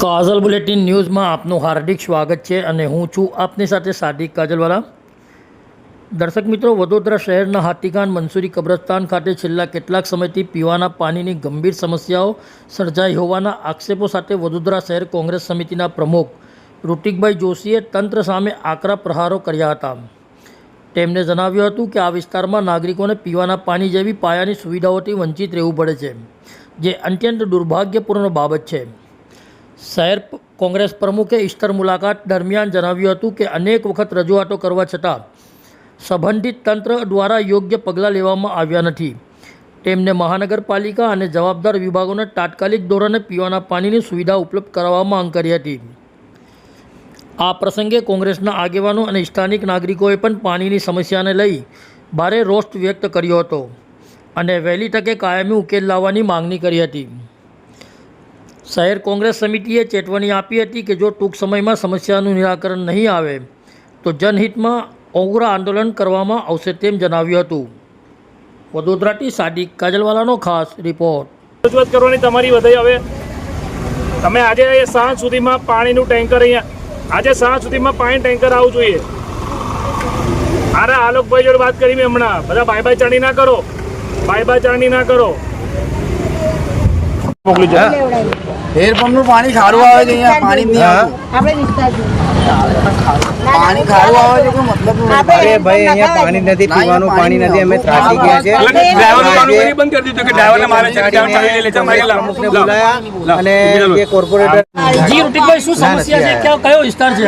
કાજલ bulletin ન્યૂઝમાં આપનું હાર્દિક સ્વાગત છે અને હું છું આપની સાથે સાદિક કાજલવાલા। દર્શક મિત્રો, વડોદરા શહેરના હાથીખાન મંસૂરી કબ્રસ્તાન ખાતે છેલ્લા કેટલાક સમયથી પીવાના પાણીની ગંભીર સમસ્યાઓ સર્જાઈ હોવાના આક્ષેપો સાથે વડોદરા શહેર કોંગ્રેસ સમિતિના પ્રમુખ ઋતિકભાઈ જોશીએ તંત્ર સામે આકરા પ્રહારો કર્યા હતા। તેમણે જણાવ્યું હતું કે આ વિસ્તારમાં નાગરિકોને પીવાના પાણી જેવી પાયાની સુવિધાઓથી વંચિત રહેવું પડે છે, જે અત્યંત દુર્ભાગ્યપૂર્ણ બાબત છે। શહેર કોંગ્રેસ પ્રમુખે ઈસ્ટર મુલાકાત દરમિયાન જણાવ્યું હતું કે અનેક વખત રજૂઆતો કરવા છતાં સંબંધિત તંત્ર દ્વારા યોગ્ય પગલાં લેવામાં આવ્યા નથી। તેમને મહાનગરપાલિકા અને જવાબદાર વિભાગોને તાત્કાલિક ધોરણે પીવાના પાણીની સુવિધા ઉપલબ્ધ કરાવવા માંગ કરી હતી। આ પ્રસંગે કોંગ્રેસના આગેવાનો અને સ્થાનિક નાગરિકોએ પણ પાણીની સમસ્યાને લઈ ભારે રોષ વ્યક્ત કર્યો હતો અને વહેલી તકે કાયમી ઉકેલ લાવવાની માંગણી કરી હતી। શહેર કોંગ્રેસ સમિતિએ ચેતવણી આપી હતી કે જો ટૂંક સમયમાં સમસ્યાનું નિરાકરણ નહીં આવે તો જનહિતમાં ઉગ્ર આંદોલન કરવામાં આવશે તેમ જણાવ્યું હતું। વડોદરાથી સાદિક કાજલવાલાનો ખાસ રિપોર્ટ। રજૂઆત કરવાની તમારી વધાઈ હવે તમે આજે સાંજ સુધીમાં પાણીનું ટેન્કર આજે સાંજ સુધીમાં પાણી ટેન્કર આવવું જોઈએ। અરે આલોકભાઈ જોડે વાત કરી મેં હમણાં, બધા બાય બાય ચાણી ના કરો, બાય બાય ચાણી ના કરો। હેરપંપનું પાણી ખારું આવે છે, અહીંયા પાણી નહીં આવતું। પાણી ખારું આવે છે કે મતલબ અરે ભાઈ અહીંયા પાણી નથી, પીવાનું પાણી નથી, અમે ત્રાસી ગયા છે। પ્રમુખને બોલાયા અને જે કોર્પોરેટર જી ઋતિકભાઈ, શું સમસ્યા છે? કયો વિસ્તાર છે?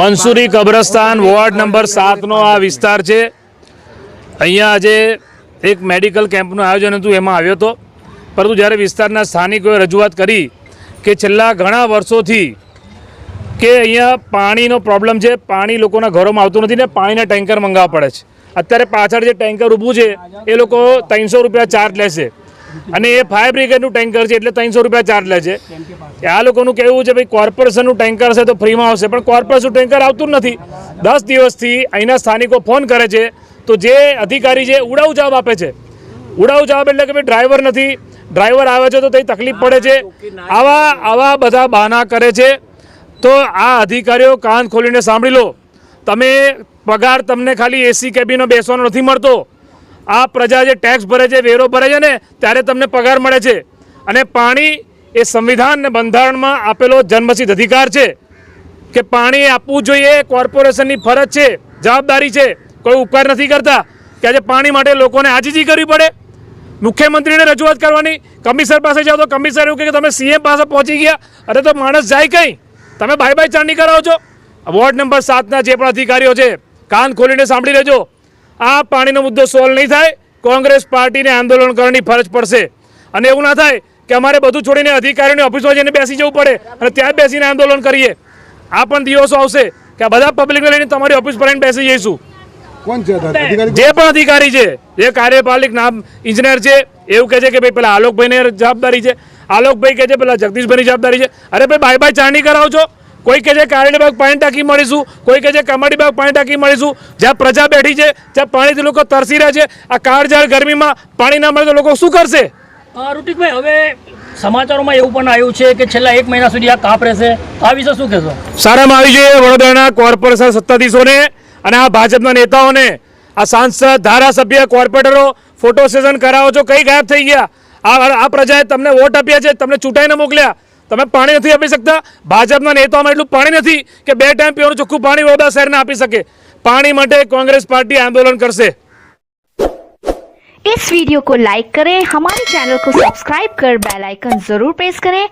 મંસૂરી કબ્રસ્તાન વોર્ડ નંબર 7 નો આ વિસ્તાર છે। અહીંયા આજે એક મેડિકલ કેમ્પનું આયોજન હતું, એમાં આવ્યો હતો, પરંતુ જ્યારે વિસ્તારના સ્થાનિકોએ રજૂઆત કરી કે છેલ્લા ઘણા વર્ષોથી કે અહીંયા પાણીનો પ્રોબ્લેમ છે, પાણી લોકોના ઘરોમાં આવતું નથી ને પાણીના ટેન્કર મંગાવવા પડે છે। અત્યારે પાછળ જે ટેન્કર ઊભું છે એ લોકો 300 રૂપિયા ચાર્જ લેશે અને એ ફાયર બ્રિગેડનું ટેન્કર છે એટલે 300 રૂપિયા ચાર્જ લે છે। આ લોકોનું કહેવું છે ભાઈ કોર્પોરેશનનું ટેન્કર છે તો ફ્રીમાં આવશે, પણ કોર્પોરેશનનું ટેન્કર આવતું જ નથી। 10 દિવસથી અહીંના સ્થાનિકો ફોન કરે છે તો જે અધિકારી છે ઉડાઉ જવાબ આપે છે। ઉડાઉ જવાબ એટલે કે ભાઈ ડ્રાઈવર નથી, ડ્રાઈવર આવે છે તો તે તકલીફ પડે છે, આવા બધા બહાના કરે છે। તો આ અધિકારીઓ કાન ખોલીને સાંભળી લો, તમે પગાર તમને ખાલી એસી કેબિનમાં બેસવાનો નથી મળતો। આ પ્રજા જે ટેક્સ ભરે છે, વેરો ભરે છે ને, ત્યારે તમને પગાર મળે છે। અને પાણી એ સંવિધાન અને બંધારણમાં આપેલો જન્મસિદ્ધ અધિકાર છે કે પાણી આપવું જોઈએ, કોર્પોરેશનની ફરજ છે, જવાબદારી છે। કોઈ ઉપકાર નથી કરતા કે આજે પાણી માટે લોકોને આજીજી કરવી પડે। મુખ્યમંત્રીને રજૂઆત કરવાની, કમિશનર પાસે જાઓ તો કમિશનર એવું કહે કે તમે સીએમ પાસે પહોંચી ગયા। અરે તો માણસ જાય કંઈ, તમે બાય બાય ચાંડી કરાવો છો। વોર્ડ નંબર 7ના જે પણ અધિકારીઓ છે કાન ખોલીને સાંભળી લેજો, આ પાણીનો મુદ્દો સોલ્વ નહીં થાય, કોંગ્રેસ પાર્ટીને આંદોલન કરવાની ફરજ પડશે। અને એવું ના થાય કે અમારે બધું છોડીને અધિકારીઓની ઓફિસમાં જઈને બેસી જવું પડે અને ત્યાં બેસીને આંદોલન કરીએ। આ પણ દિવસો આવશે કે આ બધા પબ્લિકને લઈને તમારી ઓફિસ પર બેસી જઈશું। જે પણ અધિકારી છે, જે કાર્યપાલિક નામ ઇજનેર છે, એવું કહે છે કે ભાઈ પેલા આલોકભાઈને જવાબદારી છે, આલોકભાઈ કહે છે પેલા જગદીશભાઈની જવાબદારી છે। અરે ભાઈ બાય બાય ચારણી કરાવો છો। કોઈ કહે છે કારેલી બાગ પાણી ટાંકી મળીશું, કોઈ કહે છે કમાડી બાગ પાણી ટાંકી મળીશું। જ્યાં પ્રજા બેઠી છે, જ્યાં પાણીથી લોકો તરસી રહ્યા છે, આ કાળઝાળ ગરમીમાં પાણી ના મળે તો લોકો શું કરશે? ઋતિકભાઈ, હવે સમાચારોમાં એવું પણ આવ્યું છે કે છેલ્લા 1 મહિના સુધી આ કાપ રહેશે, આ વિશે શું કહેશો? સારામાં આવી જોઈએ વડોદરાના કોર્પોરેશન સત્તાધીશોને અને આ ભાજપના નેતાઓને, આ સાંસદ, ધારાસભ્ય, કોર્પોરેટરો ફોટો સેશન કરાવો છો, કઈ ગાયબ થઈ ગયા? આ પ્રજાએ તમને વોટ આપ્યા છે, તમને ચૂંટાઈને મોકલ્યા, તમે પાણી નથી આપી શકતા। ભાજપના નેતાઓમાં એટલું પાણી નથી કે 2 ટાઈમ પીવાનું ચોખ્ખું પાણી વડોદરા શહેરને આપી શકે। પાણી માટે કોંગ્રેસ पार्टी आंदोलन करसे। इस वीडियो को लाइक करें, हमारे चैनल को सब्सक्राइब कर बेल आइकन जरूर प्रेस करें